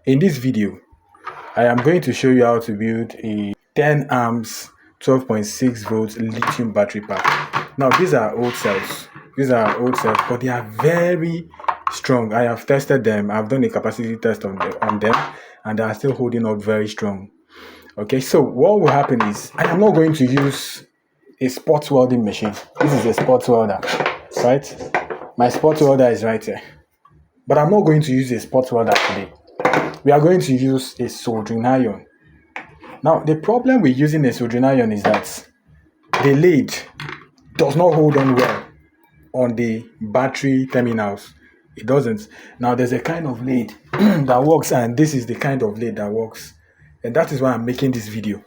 In this video, I am going to show you how to build a 10 amps 12.6 volts lithium battery pack. Now these are old cells. But they are very strong. I have tested them. I've done a capacity test on them and they are still holding up very strong. Okay, so what will happen is I am not going to use a spot welding machine. This is a spot welder, right? My spot welder is right here. But I'm not going to use a spot welder today. We are going to use a soldering iron. Now, the problem with using a soldering iron is that the lead does not hold on well on the battery terminals. It doesn't. Now, there's a kind of lead that works, and this is the kind of lead that works. And that is why I'm making this video.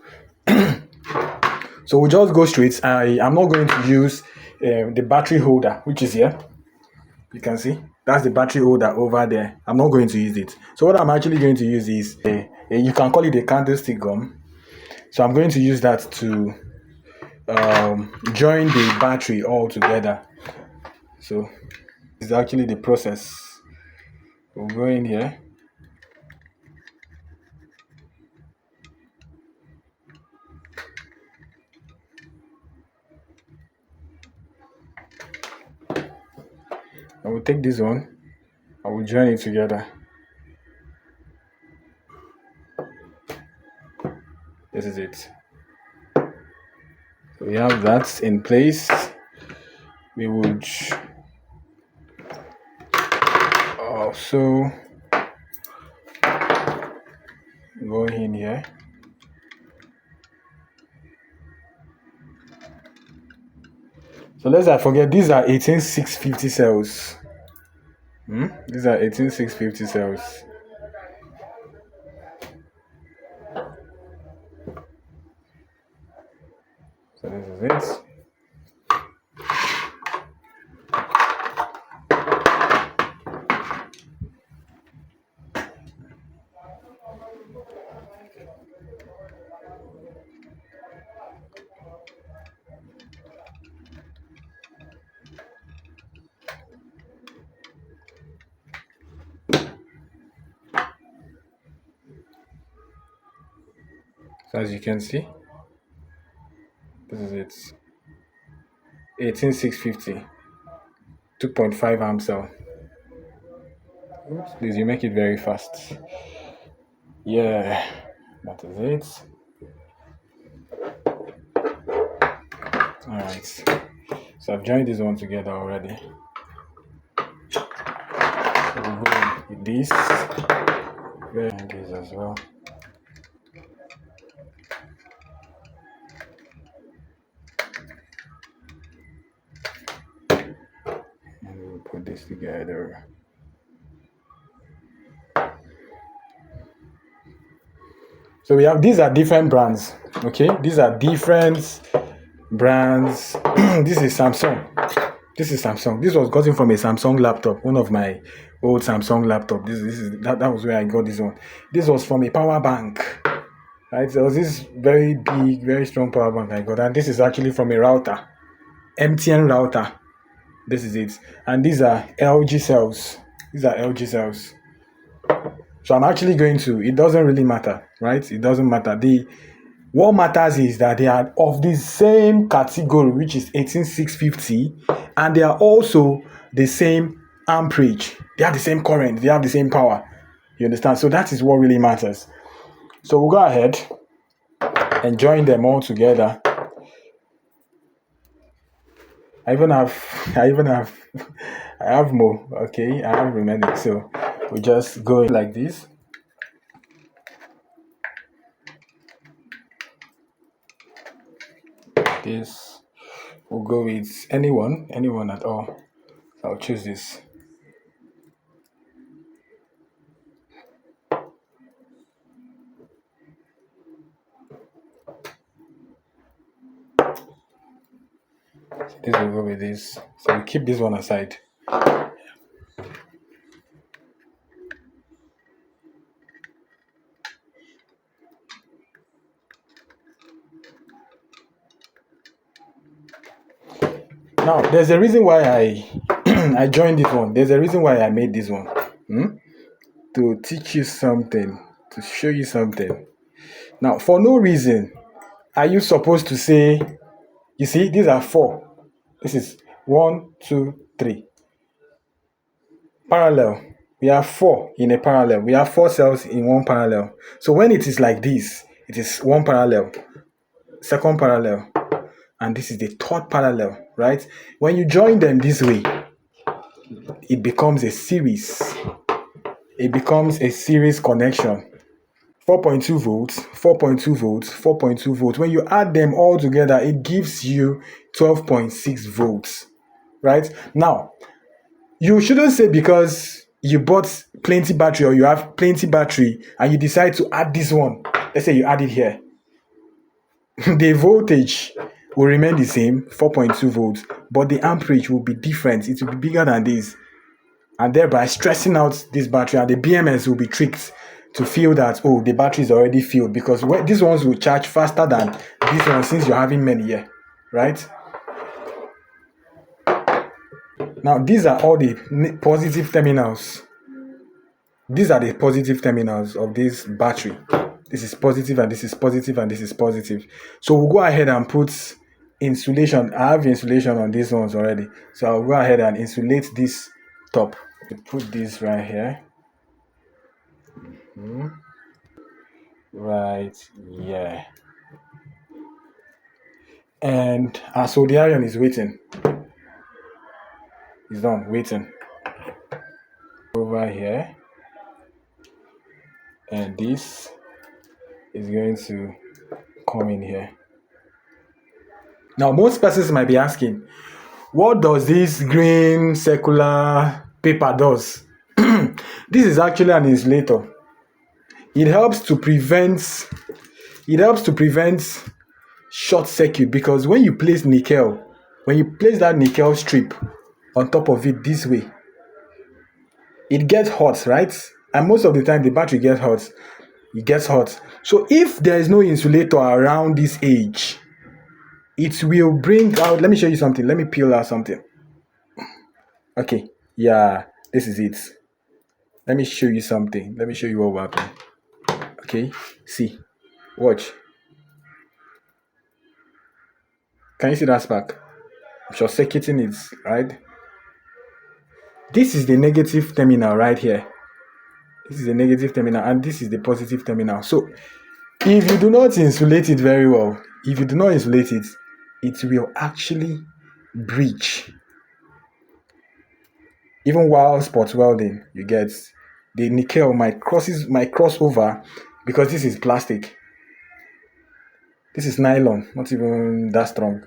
So we'll just go straight. I'm not going to use the battery holder, which is here. You can see that's the battery holder over there. I'm not going to use it. So what I'm actually going to use is you can call it a candlestick gum. So I'm going to use that to join the battery all together. So this is actually the process. We'll go in here. I will take this one. I will join it together. This is it. So we have that in place. We would also go in here. So let's not forget, these are 18650 cells. These are 18650 cells. So this is it. So as you can see, this is it. 18650, 2.5 amp cell. Oops, please, you make it very fast. Yeah, that is it. Alright, so I've joined this one together already. So we'll go with this, and this as well. Put this together. So we have, these are different brands. Okay, these are different brands. This is Samsung. This was gotten from a Samsung laptop, one of my old Samsung laptop. That was where I got this one. This was from a power bank. Right, there was this very big, very strong power bank I got, and this is actually from a router, MTN router. This is it. And these are LG cells. So I'm actually going to, it doesn't really matter, right? It doesn't matter. What matters is that they are of the same category, which is 18650, and they are also the same amperage. They have the same current. They have the same power. You understand? So that is what really matters. So we'll go ahead and join them all together. I have more. Okay, I have remaining. So we just go like this. This we'll go with anyone at all. I'll choose this. This will go with this. So we keep this one aside. Now, there's a reason why I I joined this one. There's a reason why I made this one. to teach you something, to show you something. Now, for no reason are you supposed to say, you see, these are four. This is one, two, three. Parallel. We have four in a parallel. We have four cells in one parallel. So when it is like this, it is one parallel, second parallel, and this is the third parallel, right? When you join them this way, it becomes a series. It becomes a series connection. 4.2 volts, 4.2 volts, 4.2 volts. When you add them all together, it gives you 12.6 volts, right? Now, you shouldn't say because you bought plenty battery or you have plenty battery and you decide to add this one. Let's say you add it here. The voltage will remain the same, 4.2 volts, but the amperage will be different. It will be bigger than this. And thereby stressing out this battery, and the BMS will be tricked to feel that, oh, the battery is already filled, because these ones will charge faster than this one since you're having many here, right? Now, these are all the positive terminals. These are the positive terminals of this battery. This is positive, and this is positive, and this is positive. So we'll go ahead and put insulation. I have insulation on these ones already. So I'll go ahead and insulate this top. Put this right here. Right, yeah. And so the iron is waiting. It's done, waiting. Over here. And this is going to come in here. Now, most persons might be asking, what does this green circular paper does? This is actually an insulator. It helps to prevent short circuit, because when you place that nickel strip on top of it this way, it gets hot, right? And most of the time the battery gets hot. It gets hot. So if there is no insulator around this edge, it will bring out, let me show you something. Let me peel out something. Okay, yeah, this is it. Let me show you something. Let me show you what will happen. Okay, see, watch. Can you see that spark? I'm short circuiting it, right? This is the negative terminal right here. This is the negative terminal, and this is the positive terminal. So if you do not insulate it very well, it will actually breach. Even while spot welding, you get the nickel might cross over, because this is plastic. This is nylon, not even that strong.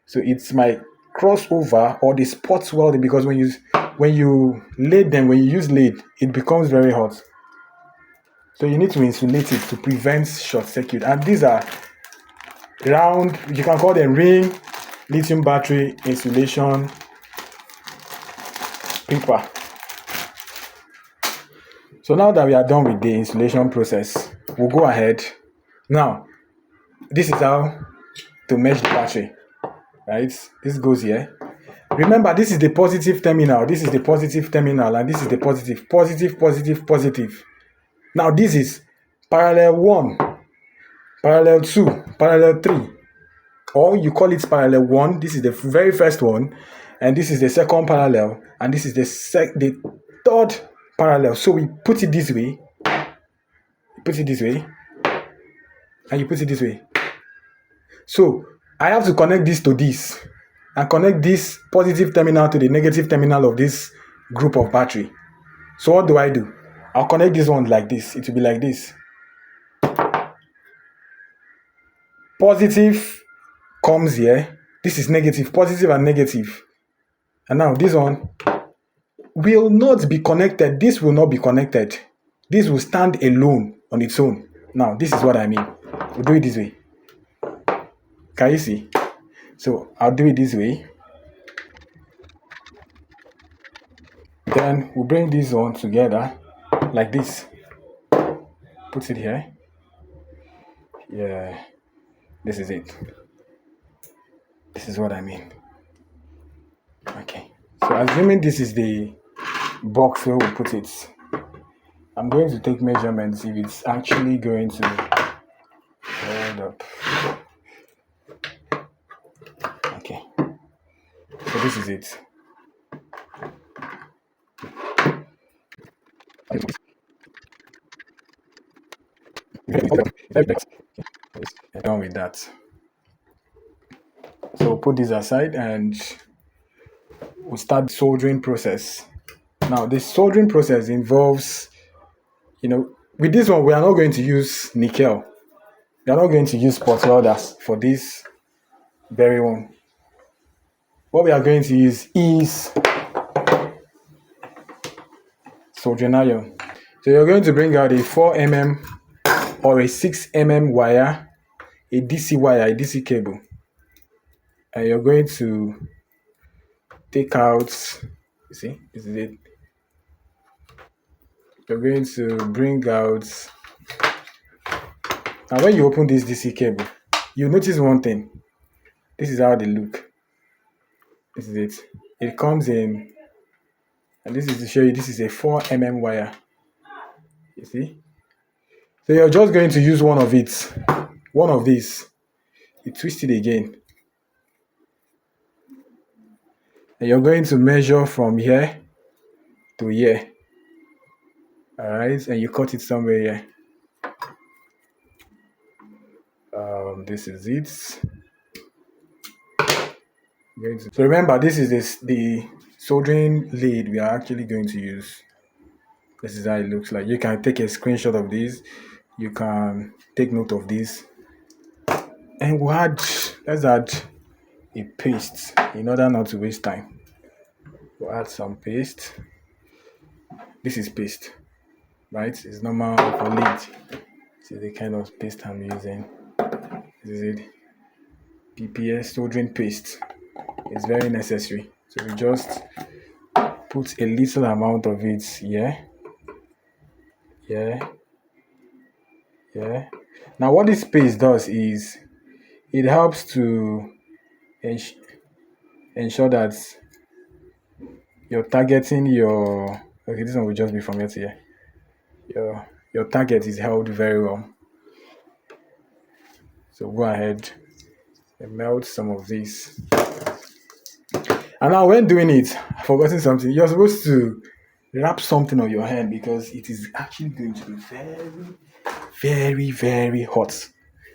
So it's my crossover or the spot welding, because when you use lead, it becomes very hot. So you need to insulate it to prevent short circuit. And these are round, you can call them ring lithium battery insulation paper. So now that we are done with the insulation process, we'll go ahead. Now, this is how to mesh the battery, right? This goes here. Remember, this is the positive terminal, this is the positive terminal, and this is the positive, positive, positive, positive. Now, this is parallel 1, parallel 2, parallel 3. Or you call it parallel 1. This is the very first one. And this is the second parallel. And this is the third parallel. So we put it this way. Put it this way. And you put it this way. So I have to connect this to this. And connect this positive terminal to the negative terminal of this group of battery. So what do? I'll connect this one like this. It will be like this. Positive comes here. This is negative, positive and negative. And now this one will not be connected. This will not be connected. This will stand alone on its own. Now, this is what I mean. We'll do it this way. Can you see? So I'll do it this way. Then we'll bring this one together like this. Put it here. Yeah, this is it. This is what I mean. Okay. So assuming this is the box where we put it. I'm going to take measurements if it's actually going to hold up. Okay, so this is it. Done with that. So put this aside and we'll start the soldering process. Now, the soldering process involves, with this one, we are not going to use nickel. We are not going to use spot welders for this very one. What we are going to use is soldering iron. So you're going to bring out a 4 mm or a 6 mm wire, a DC wire, a DC cable. And you're going to take out, you see, this is it. You're going to bring out, now when you open this DC cable, you notice one thing. This is how they look. This is it. It comes in, and this is to show you this is a 4 mm wire. You see? So you're just going to use one of these. You twist it again. And you're going to measure from here to here. Alright, and you cut it somewhere here. This is it. So remember, this is the soldering lead we are actually going to use. This is how it looks like. You can take a screenshot of this. You can take note of this. And let's add a paste in order not to waste time. We'll add some paste. This is paste, right? It's normal for lead. This is the kind of paste I'm using. This is it. PPS soldering paste. It's very necessary. So we just put a little amount of it here. Now what this paste does is it helps to ensure that you're targeting your, okay, this one will just be from here to here. Your target is held very well. So go ahead and melt some of this. And now when doing it, I've forgotten something. You're supposed to wrap something on your hand because it is actually going to be very, very, very hot.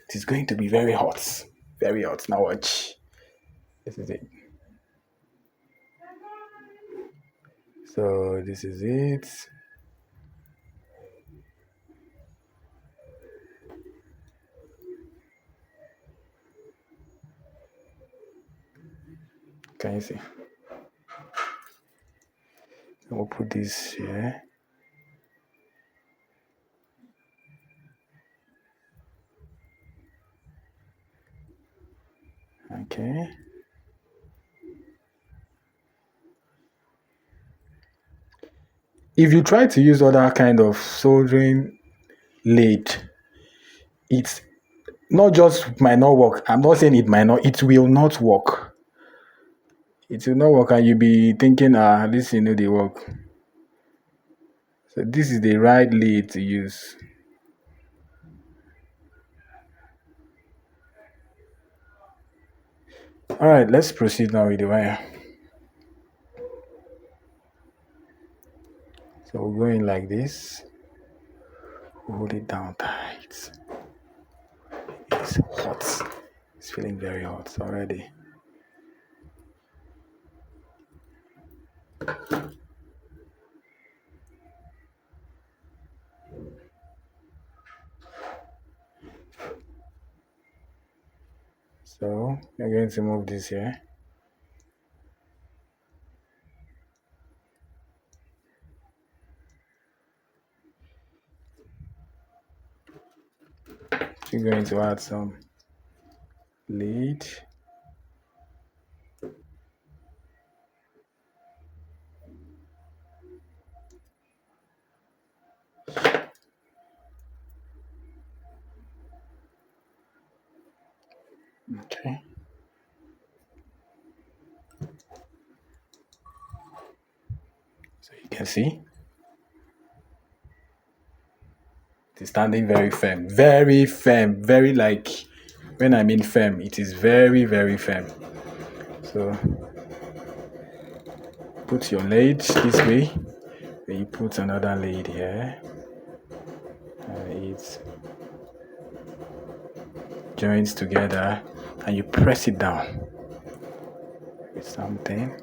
It is going to be very hot. Very hot. Now watch. This is it. So this is it. Can you see? We'll put this here. Okay. If you try to use other kind of soldering lead, it's not just might not work. I'm not saying it might not, it will not work. It will not work and you'll be thinking, this they work. So this is the right lead to use. Alright, let's proceed now with the wire. So we'll go in like this. Hold it down tight. It's hot. It's feeling very hot already. So we're going to move this here. We're going to add some lead. Okay. So you can see. It is standing very firm. Very firm. Very like, when I mean firm, it is very, very firm. So put your lid this way. Then you put another lid here. It joins together and you press it down with something.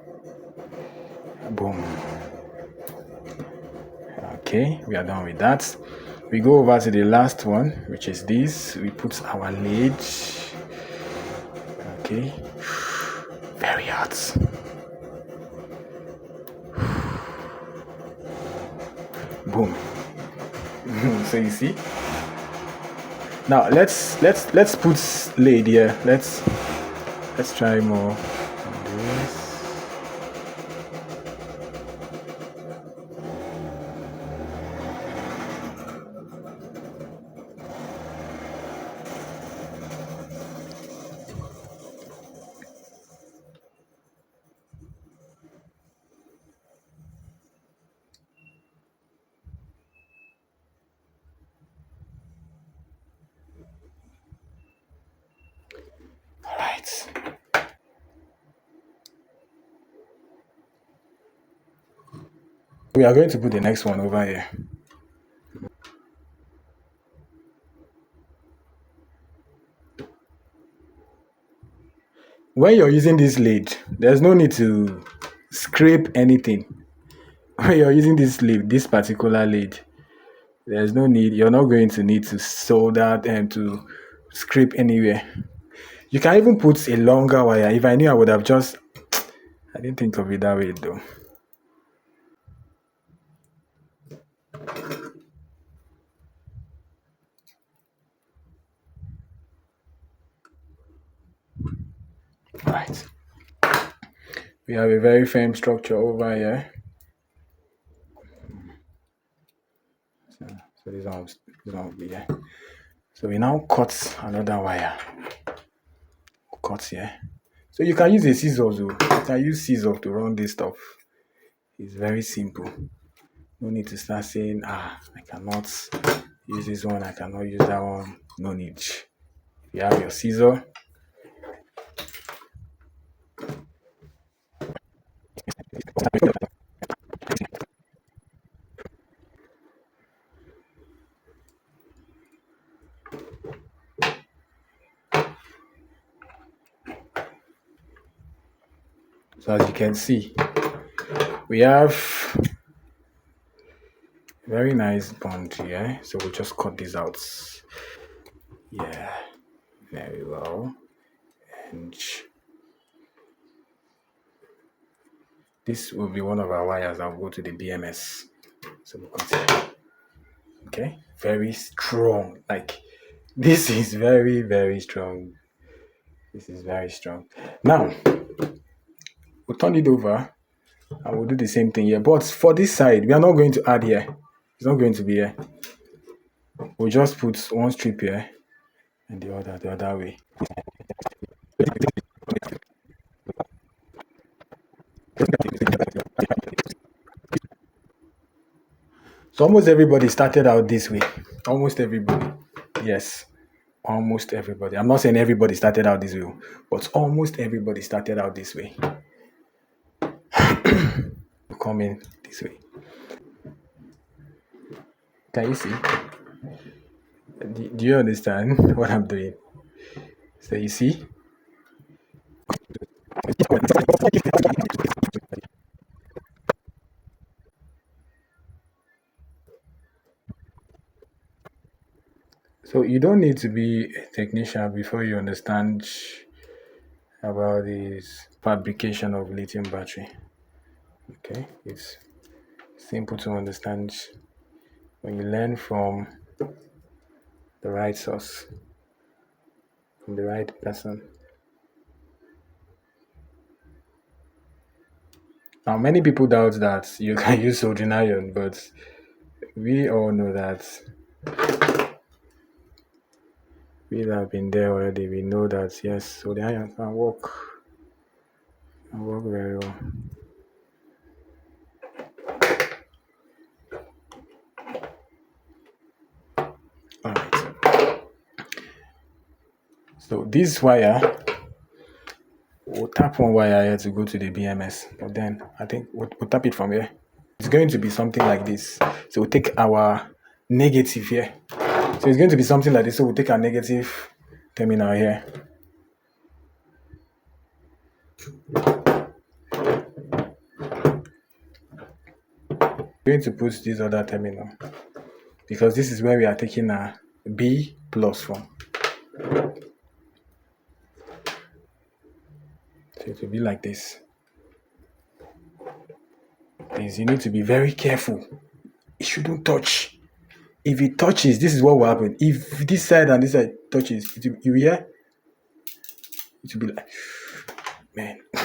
Boom. Okay, we are done with that. We go over to the last one, which is this. We put our lid. Okay, very hot. Boom. So you see. Now let's put lid here. Let's try more on this. All right. We are going to put the next one over here. When you're using this lid, there's no need to scrape anything. When you're using this lid, this particular lid, there's no need. You're not going to need to solder and to scrape anywhere. You can even put a longer wire. If I knew, I would have just. I didn't think of it that way though. Right. We have a very firm structure over here. So this one will be here. So we now cut another wire. Cut here. So you can use a scissors. You can use scissors to run this stuff. It's very simple. No need to start saying, I cannot use this one, I cannot use that one. No need. You have your scissor. So as you can see, we have very nice bond here. So we'll just cut this out. Yeah, very well. And this will be one of our wires that will go to the BMS. So we'll cut it. Okay, very strong. Like, this is very, very strong. This is very strong. Now, we'll turn it over and we'll do the same thing here. But for this side, we are not going to add here. It's not going to be here. We'll just put one strip here and the other way. So almost everybody started out this way. Almost everybody. Yes. Almost everybody. I'm not saying everybody started out this way, but almost everybody started out this way. Come in this way. Can you see? Do you understand what I'm doing? So you see? So you don't need to be a technician before you understand about this fabrication of lithium battery. Okay, it's simple to understand when you learn from the right source, from the right person. Now, many people doubt that you can use soldering iron, but we all know that we that have been there already. We know that yes, soldering iron can work very well. All right. So this wire, we'll tap one wire here to go to the BMS, but then I think we'll tap it from here. It's going to be something like this. So we'll take our negative here. So it's going to be something like this. So we'll take our negative terminal here. We're going to put this other terminal because this is where we are taking a B plus from. So it will be like this. Please, you need to be very careful. It shouldn't touch. If it touches, this is what will happen. If this side and this side touches, you hear? It will be like, man, it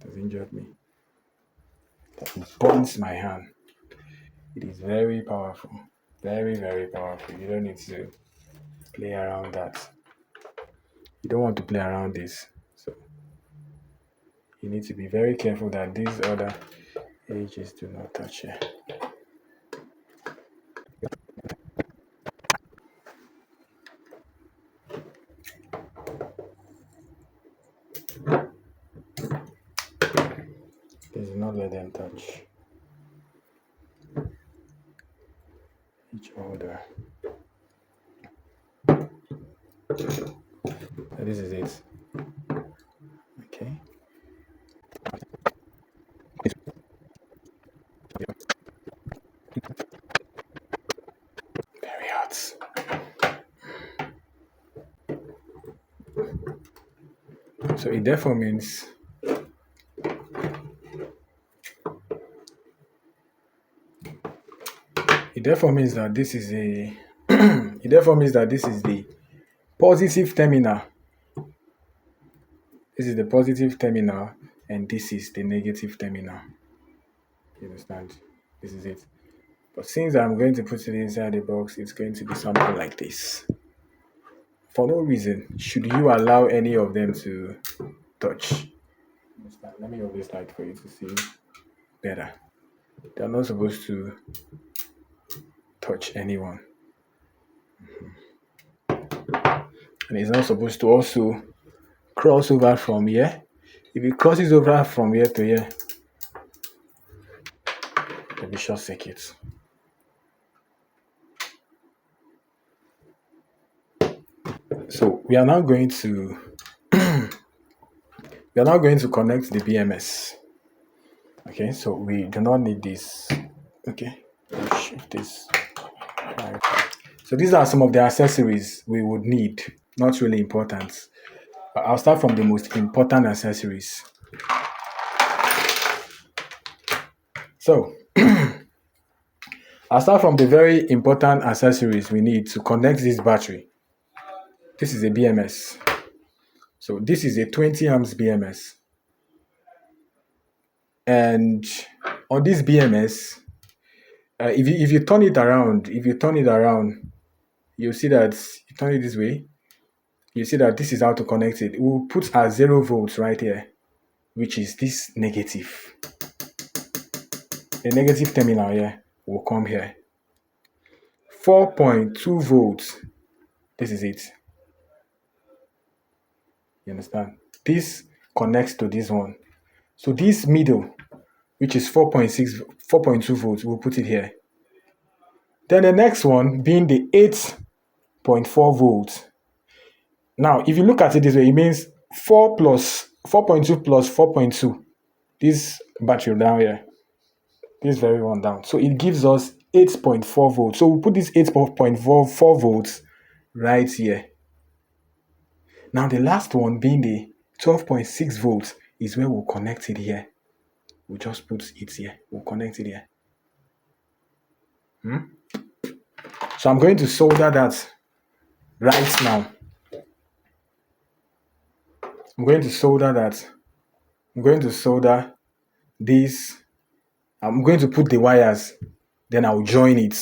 has injured me. That burns my hand. It is very powerful. Very, very powerful. You don't need to play around that. You don't want to play around this. So you need to be very careful that these other edges do not touch here. Please do not let them touch each other. So this is it. Okay. Very hot. So it therefore means that this is a it therefore means that this is the positive terminal. This is the positive terminal and this is the negative terminal. You understand? This is it. But since I'm going to put it inside the box, it's going to be something like this. For no reason should you allow any of them to touch. Let me hold this light for you to see better. They're not supposed to touch anyone. And it's not supposed to also cross over from here. If it crosses over from here to here, there'll be short circuits. So we are now going to connect the BMS. Okay, so we do not need this. Okay, let's shift this. Right. So these are some of the accessories we would need. Not really important. I'll start from the most important accessories. So I'll start from the very important accessories we need to connect this battery. This is a BMS. So this is a 20 amps BMS. And on this BMS, if you turn it around, you'll see that you turn it this way. You see that this is how to connect it. We'll put our 0 volts right here, which is this negative. The negative terminal here will come here. 4.2 volts. This is it. You understand? This connects to this one. So this middle, which is 4.2 volts, we'll put it here. Then the next one being the 8.4 volts. Now, if you look at it this way, it means 4.2 plus 4.2. This battery down here, this very one down. So it gives us 8.4 volts. So we'll put this 8.4 volts right here. Now, the last one being the 12.6 volts is where we'll connect it here. We'll just put it here. We'll connect it here. So I'm going to solder that right now. I'm going to solder this. I'm going to put the wires, then I'll join it.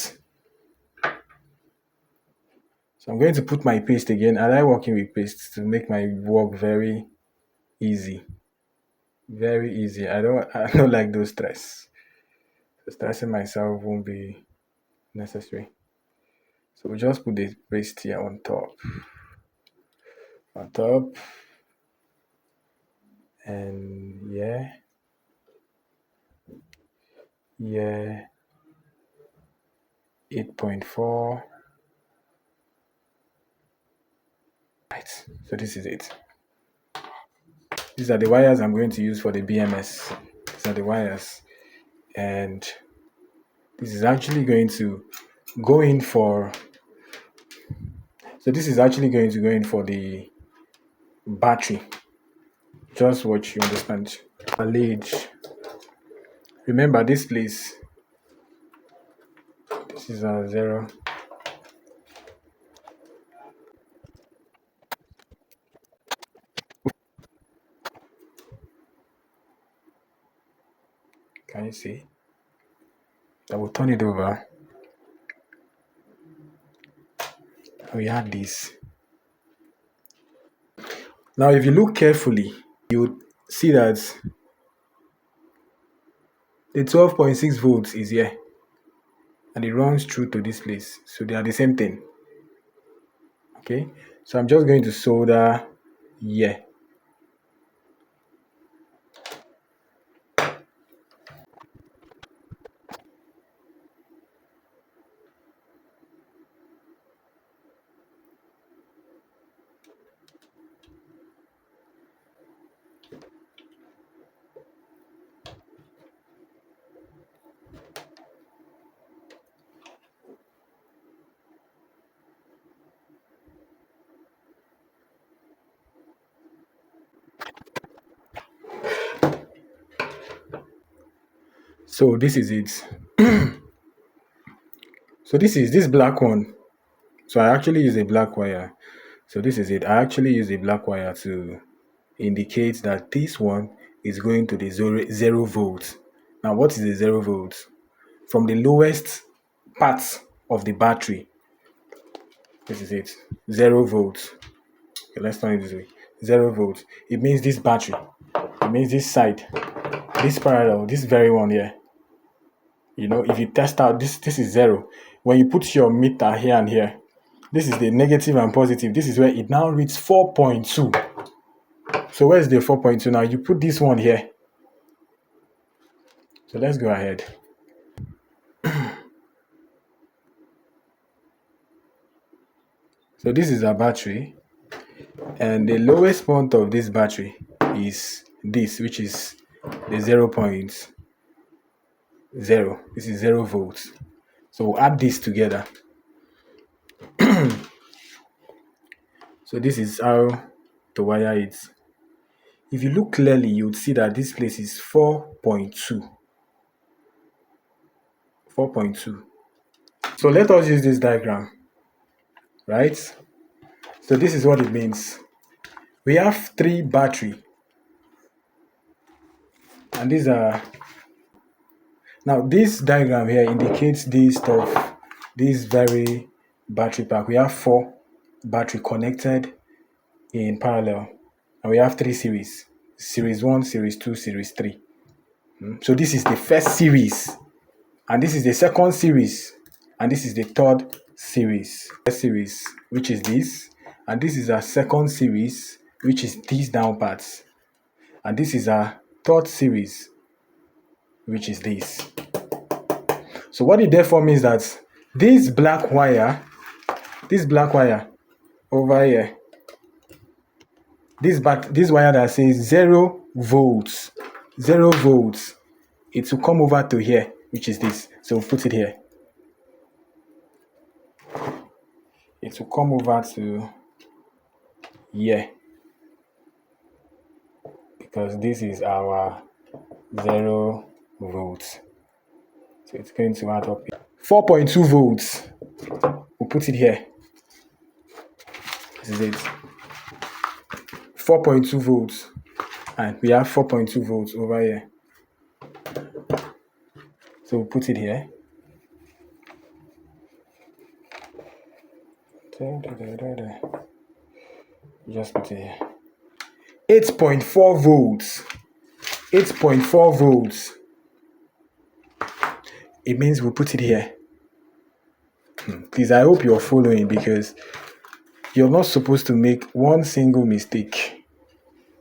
So I'm going to put my paste again. I like working with paste to make my work very easy. Very easy. I don't like those stress. So stressing myself won't be necessary. So we just put the paste here on top. On top. And yeah. 8.4. Right. So this is it. These are the wires I'm going to use for the BMS. These are the wires. And this is actually going to go in for, so this is actually going to go in for the battery. Just what you understand. A lead. Remember this place. This is a 0. Can you see? I will turn it over. We have this. Now, if you look carefully, you would see that the 12.6 volts is here and it runs through to this place. So they are the same thing. Okay, so I'm just going to solder here. So this is it. So this is this black one. So I actually use a black wire. So this is it. I actually use a black wire to indicate that this one is going to the 0 volts. Now, what is the 0 volts? From the lowest part of the battery. This is it. 0 volts. Okay, let's turn it this way. 0 volts. It means this battery. It means this side. This parallel. This very one here. You know, if you test out, this is 0. When you put your meter here and here, this is the negative and positive. This is where it now reads 4.2. So where's the 4.2 now? You put this one here. So let's go ahead. So this is our battery. And the lowest point of this battery is this, which is the 0.0. This is 0 volts. So we'll add this together. So this is how to wire it. If you look clearly, you would see that this place is 4.2. 4.2. So let us use this diagram, right? So this is what it means. We have 3 battery. And these are, now this diagram here indicates this stuff, this very battery pack. We have 4 battery connected in parallel. And we have 3 series. Series 1, Series 2, Series 3. So this is the first series. And this is the second series. And this is the third series. First series, which is this. And this is our second series, which is these down parts. And this is our third series, which is this. So what it therefore means that this black wire over here, this wire that says 0 volts, 0 volts, it will come over to here, which is this. So we'll put it here. It will come over to here, because this is our 0 volts. So it's going to add up 4.2 volts. We'll put it here. This is it. 4.2 volts. And we have 4.2 volts over here. So we'll put it here. Just put it here. 8.4 volts. 8.4 volts. It means we'll put it here. Please, I hope you're following, because you're not supposed to make one single mistake.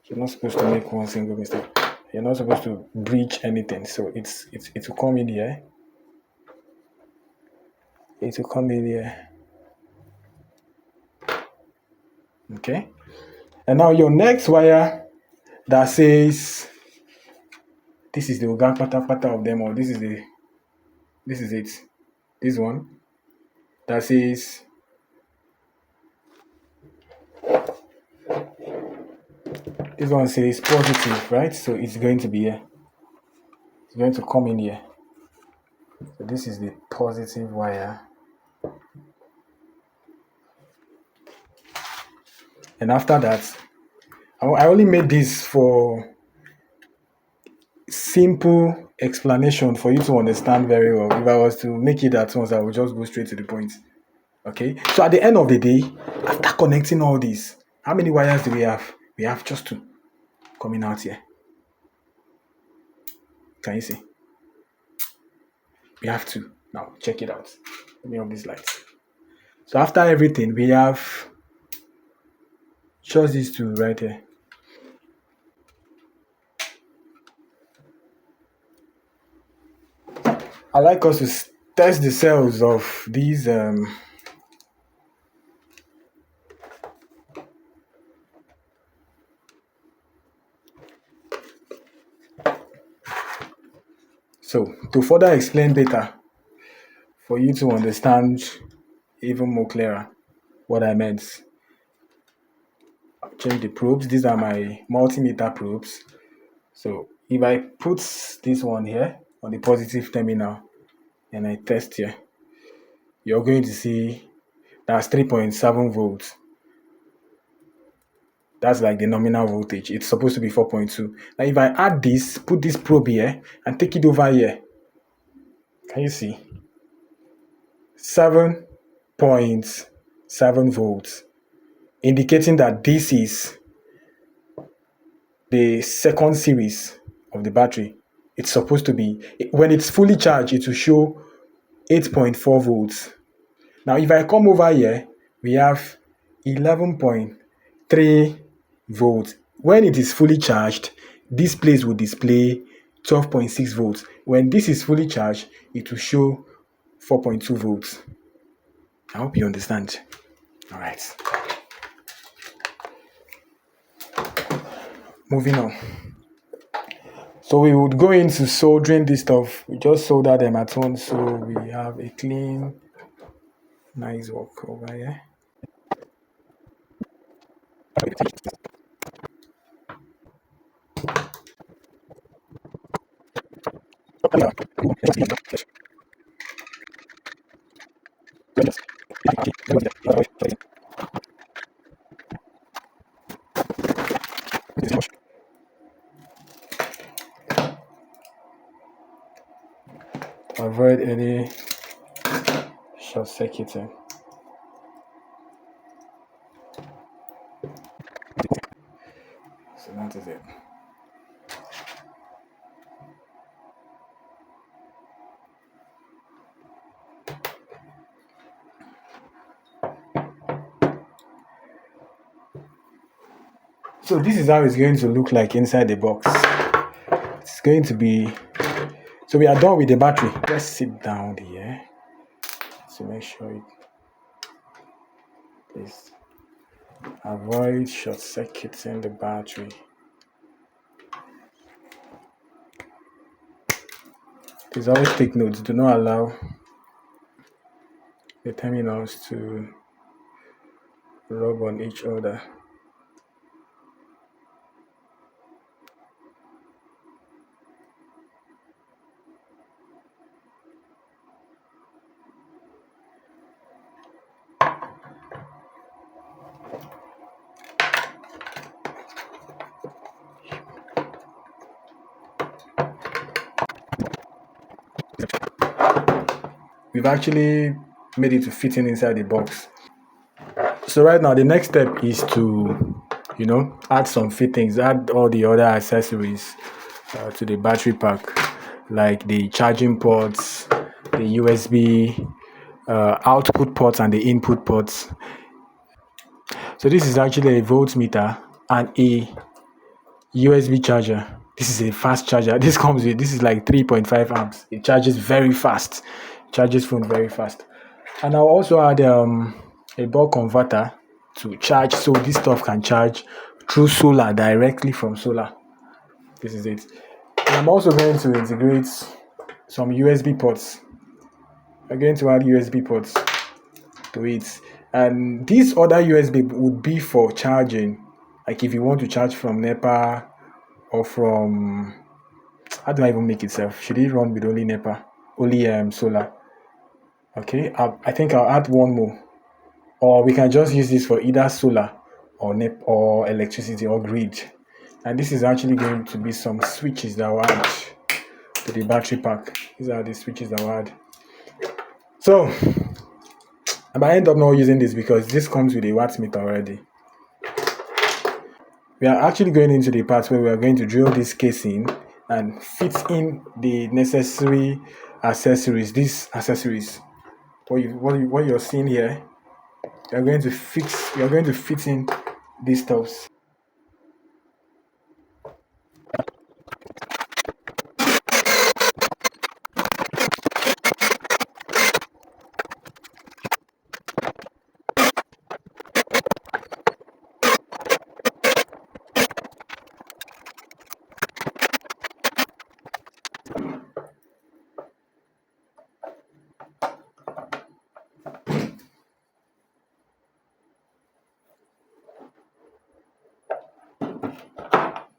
You're not supposed to make one single mistake. You're not supposed to breach anything. So it will come in here. It will come in here. Okay. And now your next wire that says this is the Ogan pata of them, or this is it. This one that says this one says positive, right? So it's going to be here. It's going to come in here. So this is the positive wire. And after that, I only made this for simple explanation for you to understand very well. If I was to make it at once, I would just go straight to the point. Okay. So at the end of the day, after connecting all these, how many wires do we have? We have just two coming out here. Can you see? We have two. Now check it out. Let me off these lights. So after everything, we have just these two right here. I like us to test the cells of these so to further explain better, for you to understand even more clearer what I meant, I'll change the probes. These are my multimeter probes. So if I put this one here on the positive terminal and I test here, you're going to see that's 3.7 volts. That's like the nominal voltage. It's supposed to be 4.2. Now if I add this, put this probe here and take it over here, can you see? 7.7 volts, indicating that this is the second series of the battery. It's supposed to be, when it's fully charged, it will show 8.4 volts. Now if I come over here, we have 11.3 volts. When it is fully charged, this place will display 12.6 volts. When this is fully charged, it will show 4.2 volts. I hope you understand. All right. Moving on. So we would go into soldering this stuff. We just solder them at once, so we have a clean, nice work over here. Avoid any short circuiting. So that is it. So this is how it's going to look like inside the box. It's going to be, so we are done with the battery. Let's sit down here to make sure it, please avoid short circuiting the battery. Please always take notes. Do not allow the terminals to rub on each other. We've actually made it to fit inside the box. So right now the next step is to, add some fittings, add all the other accessories to the battery pack, like the charging ports, the USB, output ports and the input ports. So this is actually a voltmeter and a USB charger. This is a fast charger. This is like 3.5 amps. It charges very fast. Charges phone very fast. And I'll also add a bulk converter to charge, so this stuff can charge through solar, directly from solar. This is it. And I'm also going to integrate some USB ports. I'm going to add USB ports to it. And this other USB would be for charging. Like if you want to charge from NEPA or from, how do I even make it self? Should it run with only NEPA? Only solar. Okay, I think I'll add one more. Or we can just use this for either solar or or electricity or grid. And this is actually going to be some switches that will add to the battery pack. These are the switches that will add. So I might end up not using this because this comes with a watt meter already. We are actually going into the part where we are going to drill this casing and fit in the necessary accessories. These accessories, what you're seeing here, we are going to fit in these stuffs.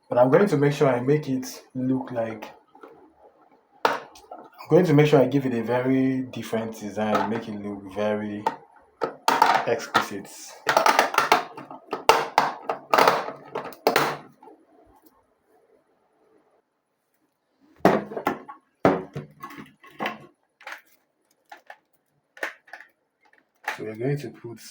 But I'm going to make sure I make it look like, I'm going to make sure I give it a very different design, make it look very exquisite. So we're going to put